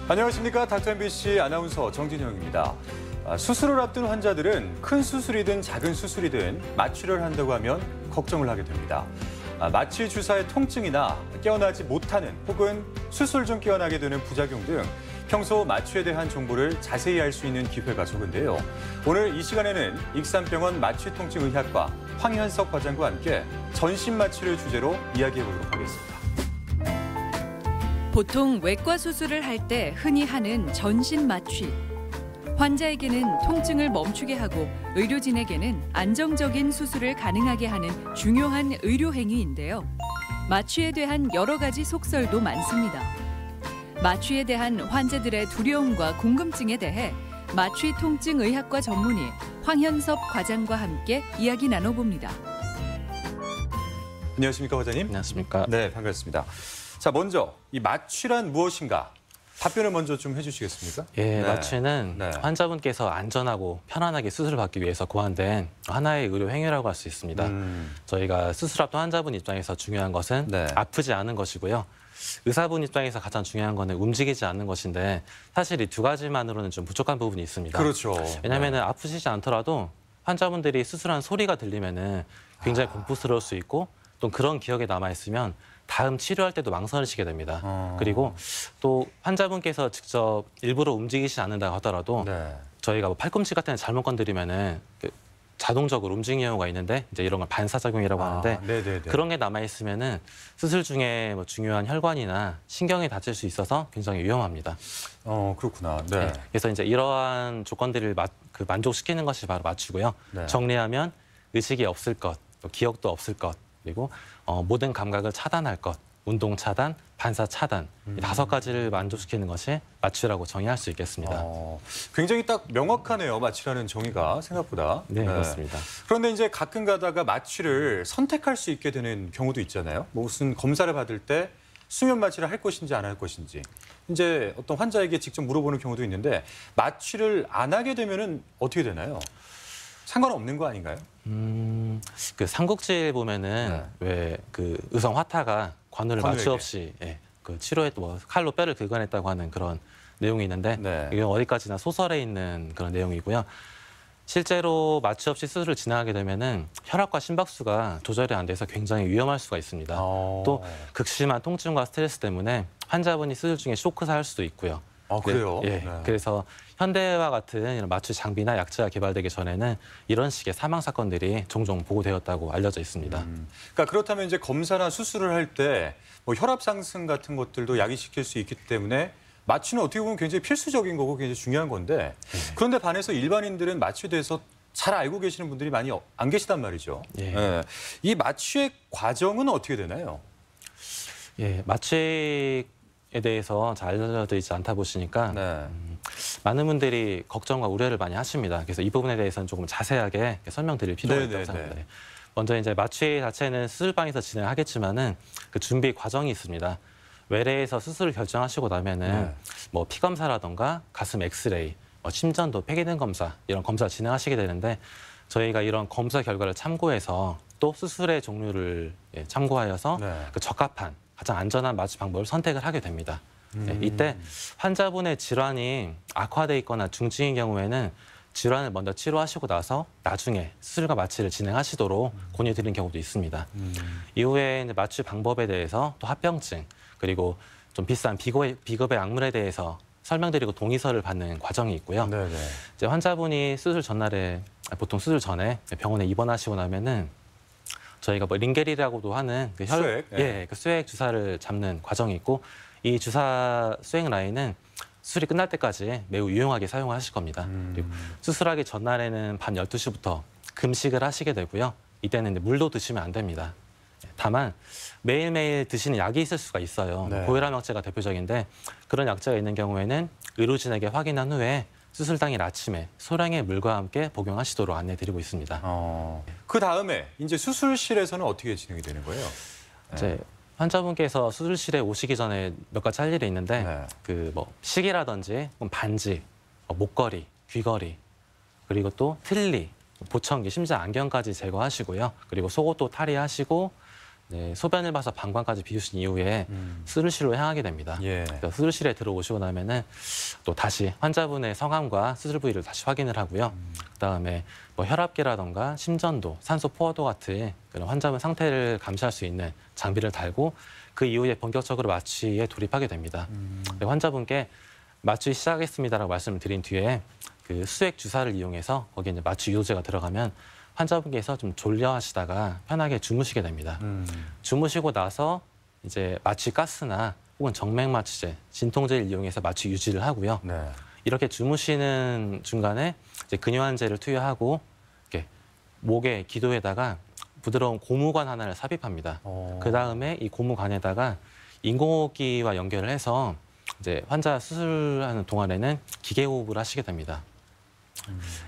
안녕하십니까. 닥터 MBC 아나운서 정진영입니다. 수술을 앞둔 환자들은 큰 수술이든 작은 수술이든 마취를 한다고 하면 걱정을 하게 됩니다. 마취 주사의 통증이나 깨어나지 못하는 혹은 수술 중 깨어나게 되는 부작용 등 평소 마취에 대한 정보를 자세히 알 수 있는 기회가 적은데요. 오늘 이 시간에는 익산병원 마취통증의학과 황현석 과장과 함께 전신 마취를 주제로 이야기해보도록 하겠습니다. 보통 외과 수술을 할 때 흔히 하는 전신 마취. 환자에게는 통증을 멈추게 하고 의료진에게는 안정적인 수술을 가능하게 하는 중요한 의료 행위인데요. 마취에 대한 여러 가지 속설도 많습니다. 마취에 대한 환자들의 두려움과 궁금증에 대해 마취통증의학과 전문의 황현석 과장과 함께 이야기 나눠봅니다. 안녕하십니까, 과장님? 안녕하십니까. 네, 반갑습니다. 자, 먼저 이 마취란 무엇인가? 답변을 먼저 좀 해주시겠습니까? 예, 네. 마취는 환자분께서 안전하고 편안하게 수술을 받기 위해서 고안된 하나의 의료 행위라고 할 수 있습니다. 저희가 수술 앞둔 환자분 입장에서 중요한 것은 아프지 않은 것이고요. 의사분 입장에서 가장 중요한 거는 움직이지 않는 것인데 사실 이 두 가지만으로는 좀 부족한 부분이 있습니다. 그렇죠. 왜냐하면 아프시지 않더라도 환자분들이 수술한 소리가 들리면은 굉장히 공포스러울 수 있고 또 그런 기억에 남아있으면 다음 치료할 때도 망설이시게 됩니다. 그리고 또 환자분께서 직접 일부러 움직이지 않는다고 하더라도 저희가 뭐 팔꿈치 같은 데 잘못 건드리면은 자동적으로 움직이는 경우가 있는데 이제 이런 걸 반사작용이라고 하는데 그런 게 남아 있으면은 수술 중에 뭐 중요한 혈관이나 신경이 다칠 수 있어서 굉장히 위험합니다. 그렇구나. 네. 그래서 이제 이러한 조건들을 만족시키는 것이 바로 마취고요. 정리하면 의식이 없을 것, 또 기억도 없을 것, 그리고 모든 감각을 차단할 것, 운동 차단, 반사 차단 이 5가지를 만족시키는 것이 마취라고 정의할 수 있겠습니다. 굉장히 딱 명확하네요, 마취라는 정의가 생각보다. 네, 그렇습니다. 그런데 이제 가끔 가다가 마취를 선택할 수 있게 되는 경우도 있잖아요. 뭐 무슨 검사를 받을 때 수면 마취를 할 것인지 안 할 것인지 이제 어떤 환자에게 직접 물어보는 경우도 있는데 마취를 안 하게 되면은 어떻게 되나요? 상관없는 거 아닌가요? 그 삼국지에 보면은 왜 그 의성 화타가 관우를 마취 없이 그 치료에 뭐 칼로 뼈를 긁어냈다고 하는 그런 내용이 있는데 이게 어디까지나 소설에 있는 그런 내용이고요. 실제로 마취 없이 수술을 진행하게 되면은 혈압과 심박수가 조절이 안 돼서 굉장히 위험할 수가 있습니다. 또 극심한 통증과 스트레스 때문에 환자분이 수술 중에 쇼크사할 수도 있고요. 그래요? 그래서 현대와 같은 이런 마취 장비나 약제가 개발되기 전에는 이런 식의 사망 사건들이 종종 보고되었다고 알려져 있습니다. 그러니까 그렇다면 이제 검사나 수술을 할 때 뭐 혈압 상승 같은 것들도 야기시킬 수 있기 때문에 마취는 어떻게 보면 굉장히 필수적인 거고 굉장히 중요한 건데 그런데 반해서 일반인들은 마취에 대해서 잘 알고 계시는 분들이 많이 안 계시단 말이죠. 이 마취의 과정은 어떻게 되나요? 마취에 대해서 잘 알려져 있지 않다 보시니까 많은 분들이 걱정과 우려를 많이 하십니다. 그래서 이 부분에 대해서는 조금 자세하게 설명드릴 필요가 있다고 생각합니다. 먼저 이제 마취 자체는 수술방에서 진행하겠지만은 그 준비 과정이 있습니다. 외래에서 수술을 결정하시고 나면은 뭐 피 검사라던가 가슴 엑스레이, 심전도 폐기능 검사 이런 검사 진행하시게 되는데 저희가 이런 검사 결과를 참고해서 또 수술의 종류를 참고하여서 그 적합한 가장 안전한 마취 방법을 선택을 하게 됩니다. 이때 환자분의 질환이 악화돼 있거나 중증인 경우에는 질환을 먼저 치료하시고 나서 나중에 수술과 마취를 진행하시도록 권유드리는 경우도 있습니다. 이후에 이제 마취 방법에 대해서 또 합병증 그리고 좀 비싼 비급의 약물에 대해서 설명드리고 동의서를 받는 과정이 있고요. 이제 환자분이 수술 전날에 보통 수술 전에 병원에 입원하시고 나면은 저희가 뭐 링겔이라고도 하는 그 그 수액 주사를 잡는 과정이 있고 이 주사 수액 라인은 수술이 끝날 때까지 매우 유용하게 사용하실 겁니다. 그리고 수술하기 전날에는 밤 12시부터 금식을 하시게 되고요. 이때는 이제 물도 드시면 안 됩니다. 다만 매일매일 드시는 약이 있을 수가 있어요. 고혈압 약제가 대표적인데 그런 약제가 있는 경우에는 의료진에게 확인한 후에 수술 당일 아침에 소량의 물과 함께 복용하시도록 안내드리고 있습니다. 그 다음에 이제 수술실에서는 어떻게 진행이 되는 거예요? 이제 환자분께서 수술실에 오시기 전에 몇 가지 할 일이 있는데 그 뭐 시계라든지 반지, 목걸이, 귀걸이 그리고 또 틀니, 보청기, 심지어 안경까지 제거하시고요. 그리고 속옷도 탈의하시고 네, 소변을 봐서 방광까지 비우신 이후에 수술실로 향하게 됩니다. 예. 그래서 수술실에 들어오시고 나면은 또 다시 환자분의 성함과 수술 부위를 다시 확인을 하고요. 그다음에 뭐 혈압계라던가 심전도, 산소 포화도 같은 그런 환자분 상태를 감시할 수 있는 장비를 달고 그 이후에 본격적으로 마취에 돌입하게 됩니다. 환자분께 마취 시작하겠습니다라고 말씀을 드린 뒤에 그 수액 주사를 이용해서 거기에 이제 마취 유도제가 들어가면 환자분께서 좀 졸려하시다가 편하게 주무시게 됩니다. 주무시고 나서 이제 마취 가스나 혹은 정맥 마취제, 진통제를 이용해서 마취 유지를 하고요. 네. 이렇게 주무시는 중간에 이제 근효환제를 투여하고 이렇게 목에 기도에다가 부드러운 고무관 하나를 삽입합니다. 그 다음에 이 고무관에다가 인공호흡기와 연결을 해서 이제 환자 수술하는 동안에는 기계호흡을 하시게 됩니다.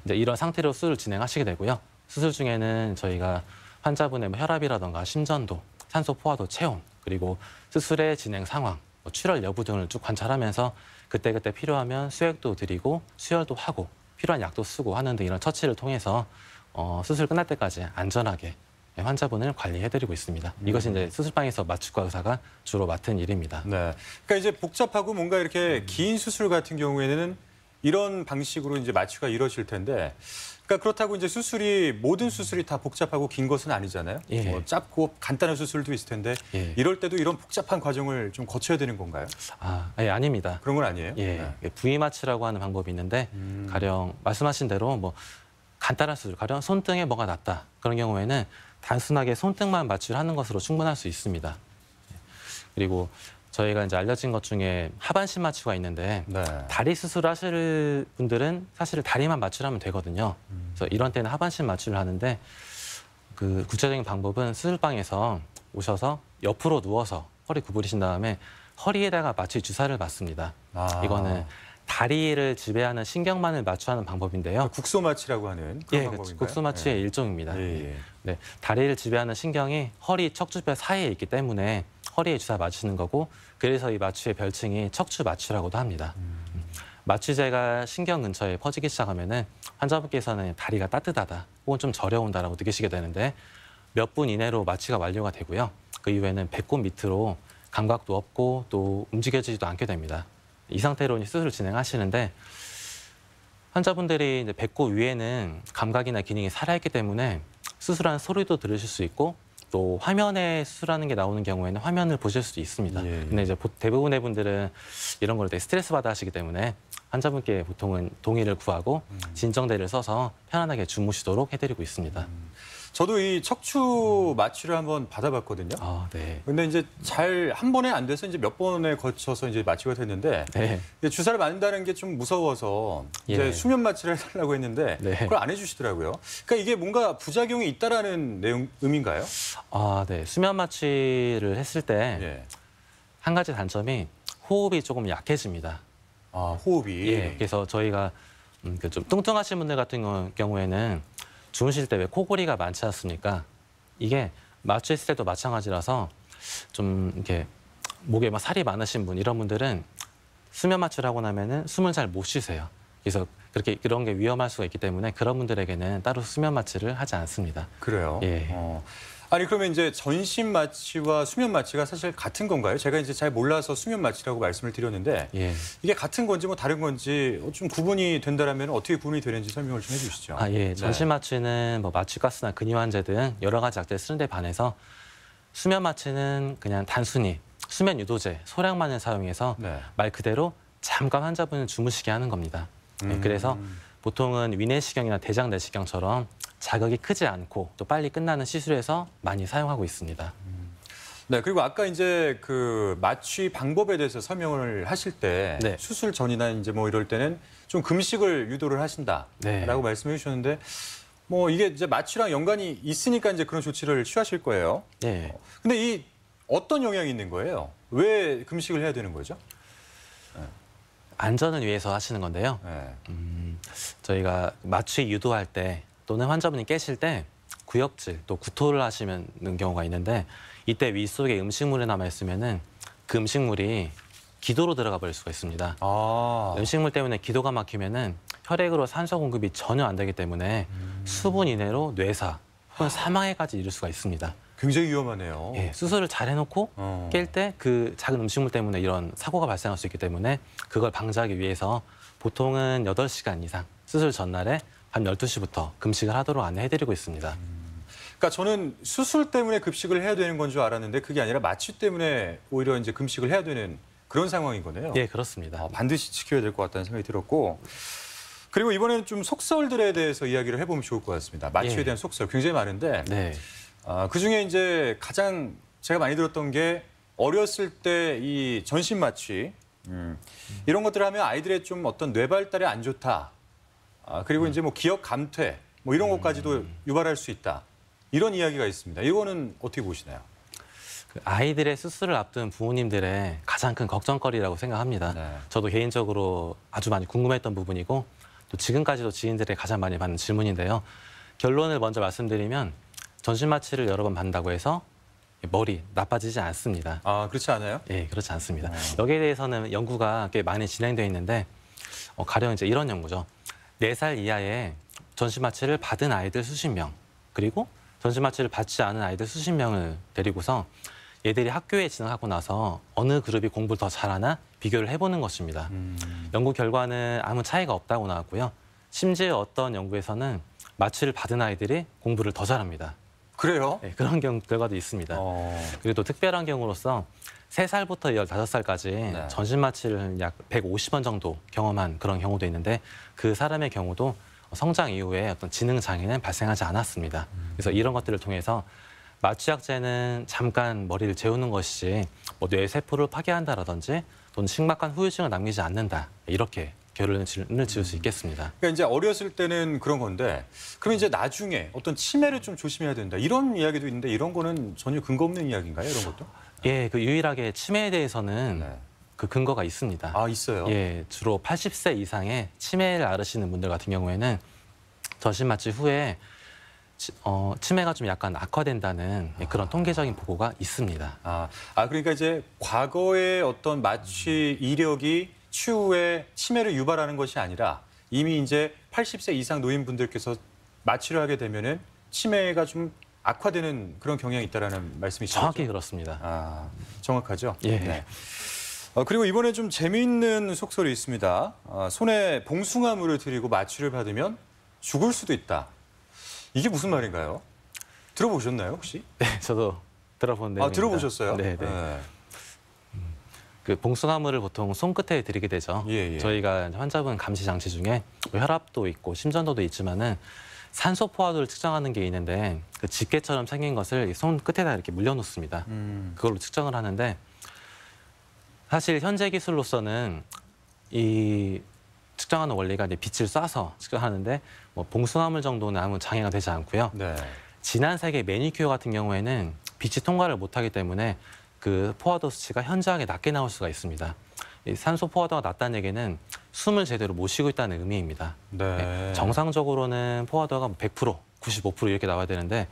이제 이런 상태로 수술을 진행하시게 되고요. 수술 중에는 저희가 환자분의 뭐 혈압이라던가 심전도, 산소 포화도 체온, 그리고 수술의 진행 상황, 뭐 출혈 여부 등을 쭉 관찰하면서 그때그때 필요하면 수액도 드리고 수혈도 하고 필요한 약도 쓰고 하는 등 이런 처치를 통해서 수술 끝날 때까지 안전하게 환자분을 관리해드리고 있습니다. 이것이 이제 수술방에서 마취과 의사가 주로 맡은 일입니다. 네. 그러니까 이제 복잡하고 뭔가 이렇게 긴 수술 같은 경우에는 이런 방식으로 이제 마취가 이루어질 텐데, 그러니까 그렇다고 이제 모든 수술이 다 복잡하고 긴 것은 아니잖아요. 예. 뭐 짧고 간단한 수술도 있을 텐데 예. 이럴 때도 이런 복잡한 과정을 좀 거쳐야 되는 건가요? 예, 아닙니다. 그런 건 아니에요? 예, 네. 부위 마취라고 하는 방법이 있는데 가령 말씀하신 대로 뭐 간단한 수술, 가령 손등에 뭐가 났다 그런 경우에는 단순하게 손등만 마취를 하는 것으로 충분할 수 있습니다. 그리고 저희가 이제 알려진 것 중에 하반신 마취가 있는데 네. 다리 수술하실 분들은 사실 다리만 마취를 하면 되거든요. 그래서 이런 때는 하반신 마취를 하는데 그 구체적인 방법은 수술방에서 오셔서 옆으로 누워서 허리 구부리신 다음에 허리에다가 마취 주사를 맞습니다. 이거는 다리를 지배하는 신경만을 마취하는 방법인데요. 국소 마취라고 하는 그런 방법인가요? 국소 마취의 일종입니다. 예. 네, 다리를 지배하는 신경이 허리 척추뼈 사이에 있기 때문에 허리에 주사 맞추는 거고, 그래서 이 마취의 별칭이 척추 마취라고도 합니다. 마취제가 신경 근처에 퍼지기 시작하면은 환자분께서는 다리가 따뜻하다 혹은 좀 저려온다라고 느끼시게 되는데 몇 분 이내로 마취가 완료가 되고요. 그 이후에는 배꼽 밑으로 감각도 없고 또 움직여지지도 않게 됩니다. 이 상태로 수술을 진행하시는데 환자분들이 이제 배꼽 위에는 감각이나 기능이 살아있기 때문에 수술하는 소리도 들으실 수 있고 또 화면에 수술하는 게 나오는 경우에는 화면을 보실 수도 있습니다. 예. 근데 이제 대부분의 분들은 이런 걸 되게 스트레스 받아 하시기 때문에 환자분께 보통은 동의를 구하고 진정대를 써서 편안하게 주무시도록 해드리고 있습니다. 저도 이 척추 마취를 한번 받아봤거든요. 네. 근데 이제 잘 한 번에 안 돼서 이제 몇 번에 거쳐서 이제 마취가 됐는데 네. 주사를 맞는다는 게 좀 무서워서 이제 예. 수면 마취를 해달라고 했는데 네. 그걸 안 해주시더라고요. 그러니까 이게 뭔가 부작용이 있다라는 의미인가요? 네. 수면 마취를 했을 때 한 가지 단점이 호흡이 조금 약해집니다. 호흡이. 예. 그래서 저희가 좀 뚱뚱하신 분들 같은 경우에는 주무실 때 왜 코골이가 많지 않습니까? 이게 마취했을 때도 마찬가지라서 좀 이렇게 목에 막 살이 많으신 분 이런 분들은 수면 마취를 하고 나면은 숨을 잘 못 쉬세요. 그래서 그런 게 위험할 수가 있기 때문에 그런 분들에게는 따로 수면 마취를 하지 않습니다. 그래요? 예. 아니 그러면 이제 전신 마취와 수면 마취가 사실 같은 건가요? 제가 이제 잘 몰라서 수면 마취라고 말씀을 드렸는데 예. 이게 같은 건지 뭐 다른 건지 좀 구분이 된다라면 어떻게 구분이 되는지 설명을 좀 해주시죠. 예. 전신 마취는 뭐 마취가스나 근효환제 등 여러 가지 약제를 쓰는 데 반해서 수면 마취는 그냥 단순히 수면 유도제 소량만을 사용해서 말 그대로 잠깐 환자분을 주무시게 하는 겁니다. 그래서 보통은 위내시경이나 대장 내시경처럼 자극이 크지 않고 또 빨리 끝나는 시술에서 많이 사용하고 있습니다. 네, 그리고 아까 이제 그 마취 방법에 대해서 설명을 하실 때 수술 전이나 이제 뭐 이럴 때는 좀 금식을 유도를 하신다라고 말씀해 주셨는데 뭐 이게 이제 마취랑 연관이 있으니까 이제 그런 조치를 취하실 거예요. 네. 근데 이 어떤 영향이 있는 거예요? 왜 금식을 해야 되는 거죠? 안전을 위해서 하시는 건데요. 저희가 마취 유도할 때 또는 환자분이 깨실 때 구역질 또 구토를 하시는 경우가 있는데 이때 위 속에 음식물이 남아있으면은 그 음식물이 기도로 들어가 버릴 수가 있습니다. 음식물 때문에 기도가 막히면은 혈액으로 산소 공급이 전혀 안 되기 때문에 수분 이내로 뇌사 혹은 사망에까지 이를 수가 있습니다. 굉장히 위험하네요. 예, 수술을 잘 해놓고 깰 때 그 작은 음식물 때문에 이런 사고가 발생할 수 있기 때문에 그걸 방지하기 위해서 보통은 8시간 이상 수술 전날에 밤 12시부터 금식을 하도록 안내해드리고 있습니다. 그러니까 저는 수술 때문에 급식을 해야 되는 건 줄 알았는데 그게 아니라 마취 때문에 오히려 이제 금식을 해야 되는 그런 상황인 거네요. 예, 그렇습니다. 반드시 지켜야 될 것 같다는 생각이 들었고 그리고 이번에는 좀 속설들에 대해서 이야기를 해보면 좋을 것 같습니다. 마취에 예. 대한 속설 굉장히 많은데 네. 그중에 이제 가장 제가 많이 들었던 게 어렸을 때 이 전신 마취 이런 것들을 하면 아이들의 좀 어떤 뇌 발달에 안 좋다. 그리고 이제 뭐 기억 감퇴 뭐 이런 것까지도 유발할 수 있다. 이런 이야기가 있습니다. 이거는 어떻게 보시나요? 아이들의 수술을 앞둔 부모님들의 가장 큰 걱정거리라고 생각합니다. 네. 저도 개인적으로 아주 많이 궁금했던 부분이고 또 지금까지도 지인들의 가장 많이 받는 질문인데요. 결론을 먼저 말씀드리면 전신 마취를 여러 번 받는다고 해서 머리 나빠지지 않습니다. 그렇지 않아요? 예, 그렇지 않습니다. 여기에 대해서는 연구가 꽤 많이 진행되어 있는데 가령 이제 이런 연구죠. 4살 이하의 전신 마취를 받은 아이들 수십 명 그리고 전신 마취를 받지 않은 아이들 수십 명을 데리고서 얘들이 학교에 진학하고 나서 어느 그룹이 공부를 더 잘하나 비교를 해보는 것입니다. 연구 결과는 아무 차이가 없다고 나왔고요. 심지어 어떤 연구에서는 마취를 받은 아이들이 공부를 더 잘합니다. 그래요? 네, 그런 결과도 있습니다. 그리고 또 특별한 경우로서 3살부터 15살까지 네. 전신 마취를 약 150번 정도 경험한 그런 경우도 있는데 그 사람의 경우도 성장 이후에 어떤 지능 장애는 발생하지 않았습니다. 그래서 이런 것들을 통해서 마취약제는 잠깐 머리를 재우는 것이지 뭐 뇌 세포를 파괴한다라든지 또는 심각한 후유증을 남기지 않는다. 이렇게 결론을 지을 수 있겠습니다. 그러니까 이제 어렸을 때는 그런 건데 그럼 이제 나중에 어떤 치매를 좀 조심해야 된다. 이런 이야기도 있는데 이런 거는 전혀 근거 없는 이야기인가요? 이런 것도? 예, 그 유일하게 치매에 대해서는 네. 그 근거가 있습니다. 있어요? 예, 주로 80세 이상의 치매를 앓으시는 분들 같은 경우에는 전신 마취 후에 치매가 좀 약간 악화된다는 그런 통계적인 보고가 있습니다. 그러니까 이제 과거의 어떤 마취 이력이 추후에 치매를 유발하는 것이 아니라 이미 이제 80세 이상 노인분들께서 마취를 하게 되면은 치매가 좀 악화되는 그런 경향이 있다라는 말씀이시죠? 정확히 그렇습니다. 정확하죠? 예. 네. 그리고 이번에 좀 재미있는 속설이 있습니다. 손에 봉숭아물을 들이고 마취를 받으면 죽을 수도 있다. 이게 무슨 말인가요? 들어보셨나요, 혹시? 네, 저도 들어본 내용입니다. 들어보셨어요? 네. 그 봉숭아물을 보통 손끝에 들이게 되죠. 예. 저희가 환자분 감시 장치 중에 혈압도 있고 심전도도 있지만은 산소 포화도를 측정하는 게 있는데 그 집게처럼 생긴 것을 손끝에다 이렇게 물려놓습니다. 그걸로 측정을 하는데 사실 현재 기술로서는 이 측정하는 원리가 이제 빛을 쏴서 측정하는데 뭐 봉숭아물 정도는 아무 장애가 되지 않고요. 네. 진한 색의 매니큐어 같은 경우에는 빛이 통과를 못하기 때문에 그 포화도 수치가 현저하게 낮게 나올 수가 있습니다. 이 산소 포화도가 낮다는 얘기는 숨을 제대로 못 쉬고 있다는 의미입니다. 네. 정상적으로는 포화도가 100%, 95% 이렇게 나와야 되는데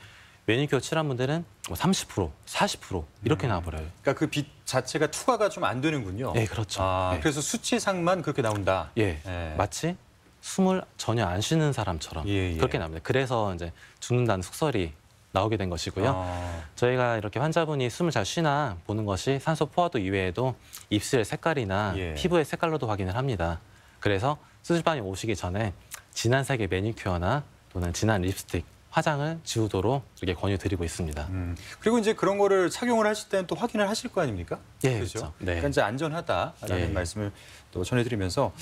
매니큐어 칠한 분들은 30%, 40% 이렇게 나와버려요. 그러니까 그 빛 자체가 투과가 좀 안 되는군요. 네, 그렇죠. 네. 그래서 수치상만 그렇게 나온다. 예, 마치 숨을 전혀 안 쉬는 사람처럼 그렇게 나옵니다. 그래서 이제 죽는다는 속설이 나오게 된 것이고요. 저희가 이렇게 환자분이 숨을 잘 쉬나 보는 것이 산소 포화도 이외에도 입술의 색깔이나 피부의 색깔로도 확인을 합니다. 그래서 수술반이 오시기 전에 진한 색의 매니큐어나 또는 진한 립스틱, 화장을 지우도록 이렇게 권유드리고 있습니다. 그리고 이제 그런 거를 착용을 하실 때는 또 확인을 하실 거 아닙니까? 예, 그렇죠. 그렇죠. 네. 그러니까 이제 안전하다라는 말씀을 또 전해드리면서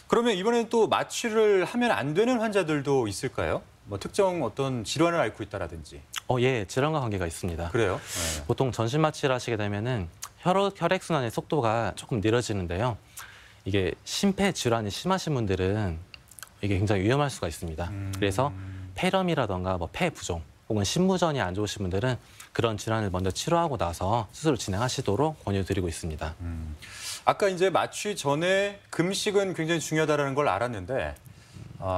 그러면 이번에는 또 마취를 하면 안 되는 환자들도 있을까요? 뭐 특정 어떤 질환을 앓고 있다라든지. 예, 질환과 관계가 있습니다. 그래요? 보통 전신 마취를 하시게 되면은 혈액순환의 속도가 조금 느려지는데요. 이게 심폐 질환이 심하신 분들은 이게 굉장히 위험할 수가 있습니다. 그래서 폐렴이라던가 뭐 폐 부종 혹은 신무전이 안 좋으신 분들은 그런 질환을 먼저 치료하고 나서 수술을 진행하시도록 권유드리고 있습니다. 아까 이제 마취 전에 금식은 굉장히 중요하다는 걸 알았는데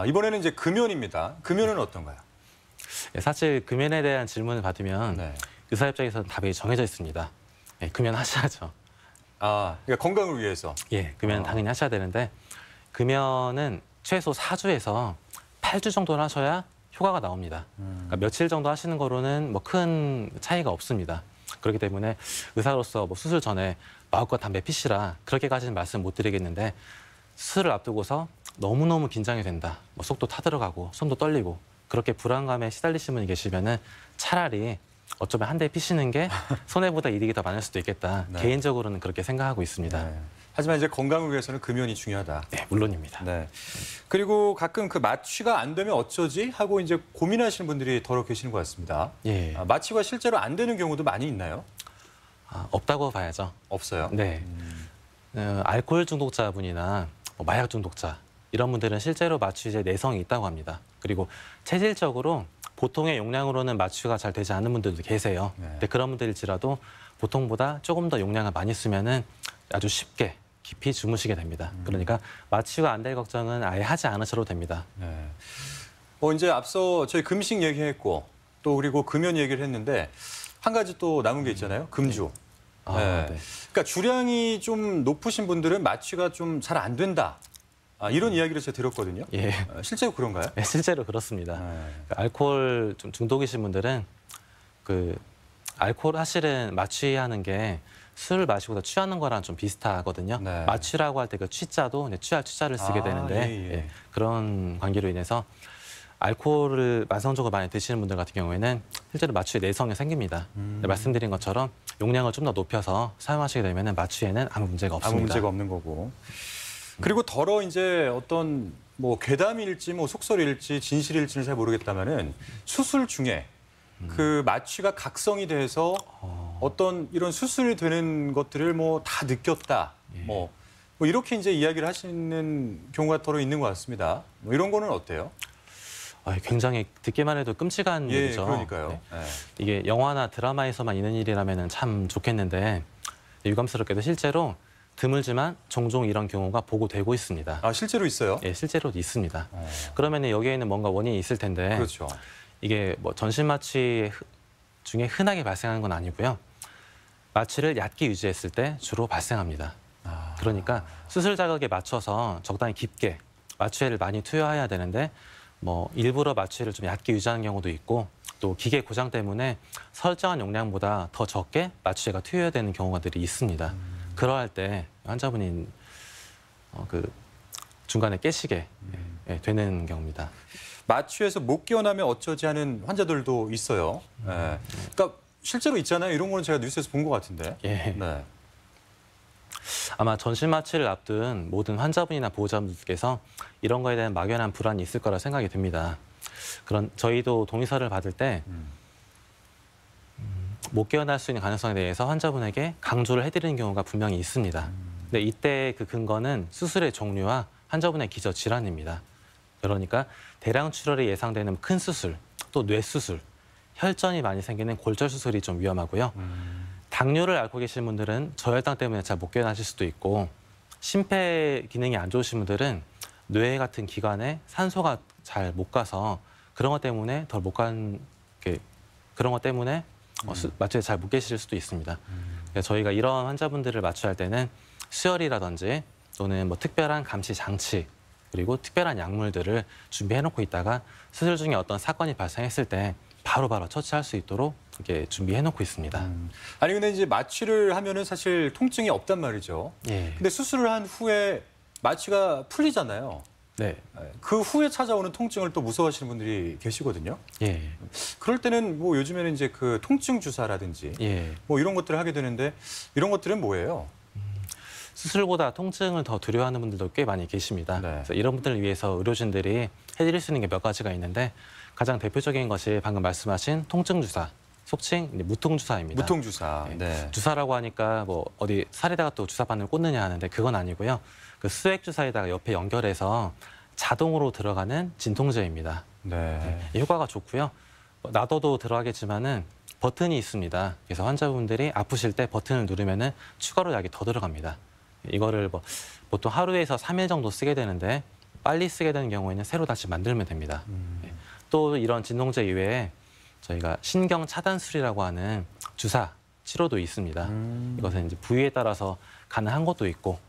이번에는 이제 금연입니다. 금연은 어떤가요? 사실 금연에 대한 질문을 받으면 의사 입장에서는 답이 정해져 있습니다. 금연하셔야죠. 그러니까 건강을 위해서. 예, 금연은 당연히 하셔야 되는데 금연은 최소 4주에서 8주 정도는 하셔야 효과가 나옵니다. 그러니까 며칠 정도 하시는 거로는 뭐 큰 차이가 없습니다. 그렇기 때문에 의사로서 뭐 수술 전에 마음껏 담배 피시라 그렇게까지는 말씀 못 드리겠는데 수술을 앞두고서 너무너무 긴장이 된다. 뭐 속도 타들어가고 손도 떨리고 그렇게 불안감에 시달리시는 분이 계시면은 차라리 어쩌면 한 대 피시는 게 손해보다 이득이 더 많을 수도 있겠다. 네. 개인적으로는 그렇게 생각하고 있습니다. 네. 하지만 이제 건강을 위해서는 금연이 중요하다. 네, 물론입니다. 네. 그리고 가끔 그 마취가 안 되면 어쩌지 하고 이제 고민하시는 분들이 더러 계시는 것 같습니다. 예. 마취가 실제로 안 되는 경우도 많이 있나요? 없다고 봐야죠. 없어요. 네. 알코올 중독자분이나 뭐 마약 중독자 이런 분들은 실제로 마취제 내성이 있다고 합니다. 그리고 체질적으로 보통의 용량으로는 마취가 잘 되지 않는 분들도 계세요. 네. 근데 그런 분들일지라도 보통보다 조금 더 용량을 많이 쓰면은 아주 쉽게 깊이 주무시게 됩니다. 그러니까 마취가 안 될 걱정은 아예 하지 않으셔도 됩니다. 네. 이제 앞서 저희 금식 얘기했고 또 그리고 금연 얘기를 했는데 한 가지 또 남은 게 있잖아요. 금주. 네. 네. 네. 그러니까 주량이 좀 높으신 분들은 마취가 좀 잘 안 된다. 이런 이야기를 제가 들었거든요. 예. 실제로 그런가요? 네, 실제로 그렇습니다. 네. 알코올 좀 중독이신 분들은 그 알코올 사실은 마취하는 게 술을 마시고 취하는 거랑 좀 비슷하거든요. 네. 마취라고 할 때 그 취자도 취할 취자를 쓰게 되는데 예, 예. 예, 그런 관계로 인해서 알코올을 만성적으로 많이 드시는 분들 같은 경우에는 실제로 마취에 내성이 생깁니다. 말씀드린 것처럼 용량을 좀 더 높여서 사용하시게 되면 마취에는 아무 문제가 없습니다. 아무 문제가 없는 거고. 그리고 더러 이제 어떤 뭐 괴담일지 뭐 속설일지 진실일지는 잘 모르겠다마는 수술 중에 그 마취가 각성이 돼서 어떤 이런 수술이 되는 것들을 뭐 다 느꼈다. 예. 뭐 이렇게 이제 이야기를 하시는 경우가 더러 있는 것 같습니다. 뭐 이런 거는 어때요? 굉장히 듣기만 해도 끔찍한 예, 일이죠. 그러니까요. 네. 네. 이게 영화나 드라마에서만 있는 일이라면 참 좋겠는데 유감스럽게도 실제로 드물지만 종종 이런 경우가 보고되고 있습니다. 실제로 있어요? 예, 실제로 있습니다. 그러면 여기에는 뭔가 원인이 있을 텐데 그렇죠. 이게 뭐 전신 마취 중에 흔하게 발생하는 건 아니고요. 마취를 얕게 유지했을 때 주로 발생합니다. 그러니까 수술 자극에 맞춰서 적당히 깊게 마취액을 많이 투여해야 되는데 뭐 일부러 마취를 좀 얕게 유지하는 경우도 있고 또 기계 고장 때문에 설정한 용량보다 더 적게 마취액가 투여되는 경우들이 있습니다. 그러할 때 환자분이 그 중간에 깨시게 되는 경우입니다. 마취에서 못 깨어나면 어쩌지 하는 환자들도 있어요. 네. 그러니까 실제로 있잖아요. 이런 거는 제가 뉴스에서 본 것 같은데. 예. 네. 아마 전신 마취를 앞둔 모든 환자분이나 보호자분들께서 이런 거에 대한 막연한 불안이 있을 거라 생각이 듭니다. 그런 저희도 동의서를 받을 때 못 깨어날 수 있는 가능성에 대해서 환자분에게 강조를 해드리는 경우가 분명히 있습니다. 근데 이때 그 근거는 수술의 종류와 환자분의 기저 질환입니다. 그러니까 대량 출혈이 예상되는 큰 수술, 또 뇌 수술, 혈전이 많이 생기는 골절 수술이 좀 위험하고요. 당뇨를 앓고 계신 분들은 저혈당 때문에 잘 못 깨어나실 수도 있고 심폐 기능이 안 좋으신 분들은 뇌 같은 기관에 산소가 잘 못 가서 그런 것 때문에 그런 것 때문에 마취에 잘 못 계실 수도 있습니다. 그래서 저희가 이런 환자분들을 마취할 때는 수혈이라든지 또는 뭐 특별한 감시 장치 그리고 특별한 약물들을 준비해놓고 있다가 수술 중에 어떤 사건이 발생했을 때 바로바로 처치할 수 있도록 이렇게 준비해놓고 있습니다. 아니 근데 이제 마취를 하면은 사실 통증이 없단 말이죠. 예. 근데 수술을 한 후에 마취가 풀리잖아요. 네. 그 후에 찾아오는 통증을 또 무서워하시는 분들이 계시거든요. 예. 그럴 때는 뭐 요즘에는 이제 그 통증 주사라든지 예. 뭐 이런 것들을 하게 되는데 이런 것들은 뭐예요? 수술보다 통증을 더 두려워하는 분들도 꽤 많이 계십니다. 네. 그래서 이런 분들을 위해서 의료진들이 해드릴 수 있는 게 몇 가지가 있는데 가장 대표적인 것이 방금 말씀하신 통증 주사, 속칭 무통 주사입니다. 무통 주사. 네. 네. 주사라고 하니까 뭐 어디 살에다가 또 주사바늘 꽂느냐 하는데 그건 아니고요. 그 수액 주사에다가 옆에 연결해서 자동으로 들어가는 진통제입니다. 네. 효과가 좋고요. 놔둬도 들어가겠지만은 버튼이 있습니다. 그래서 환자분들이 아프실 때 버튼을 누르면은 추가로 약이 더 들어갑니다. 이거를 뭐 보통 하루에서 3일 정도 쓰게 되는데 빨리 쓰게 되는 경우에는 새로 다시 만들면 됩니다. 또 이런 진통제 이외에 저희가 신경 차단술이라고 하는 주사 치료도 있습니다. 이것은 이제 부위에 따라서 가능한 것도 있고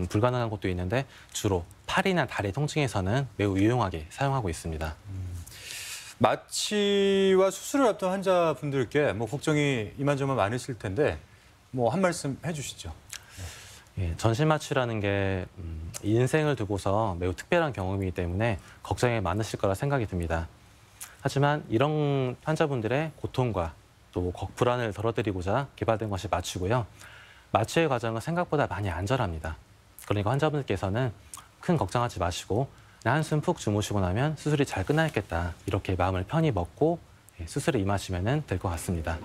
불가능한 것도 있는데 주로 팔이나 다리 통증에서는 매우 유용하게 사용하고 있습니다. 마취와 수술을 앞둔 환자분들께 걱정이 이만저만 많으실 텐데 한 말씀 해주시죠. 예, 전신 마취라는 게 인생을 두고서 매우 특별한 경험이기 때문에 걱정이 많으실 거라 생각이 듭니다. 하지만 이런 환자분들의 고통과 또 불안을 덜어드리고자 개발된 것이 마취고요. 마취의 과정은 생각보다 많이 안전합니다. 그러니까 환자분들께서는 큰 걱정하지 마시고 한숨 푹 주무시고 나면 수술이 잘 끝나겠다. 이렇게 마음을 편히 먹고 수술에 임하시면 될 것 같습니다.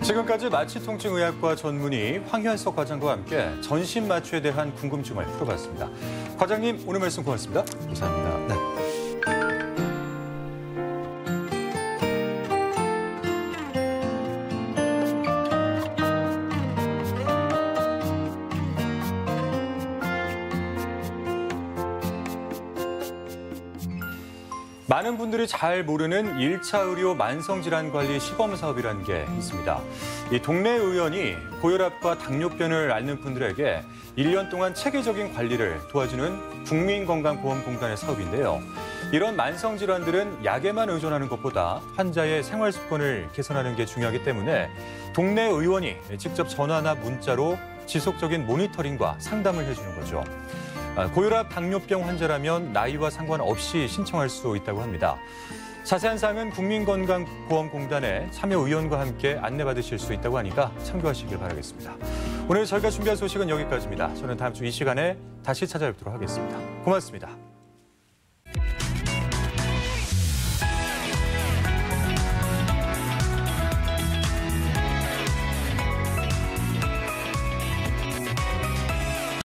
지금까지 마취통증의학과 전문의 황현석 과장과 함께 전신 마취에 대한 궁금증을 풀어봤습니다. 과장님, 오늘 말씀 고맙습니다. 감사합니다. 네. 많은 분들이 잘 모르는 1차 의료 만성질환관리 시범사업이라는 게 있습니다. 이 동네 의원이 고혈압과 당뇨병을 앓는 분들에게 1년 동안 체계적인 관리를 도와주는 국민건강보험공단의 사업인데요. 이런 만성질환들은 약에만 의존하는 것보다 환자의 생활습관을 개선하는 게 중요하기 때문에 동네 의원이 직접 전화나 문자로 지속적인 모니터링과 상담을 해주는 거죠. 고혈압, 당뇨병 환자라면 나이와 상관없이 신청할 수 있다고 합니다. 자세한 사항은 국민건강보험공단의 참여의원과 함께 안내받으실 수 있다고 하니까 참고하시길 바라겠습니다. 오늘 저희가 준비한 소식은 여기까지입니다. 저는 다음 주 이 시간에 다시 찾아뵙도록 하겠습니다. 고맙습니다.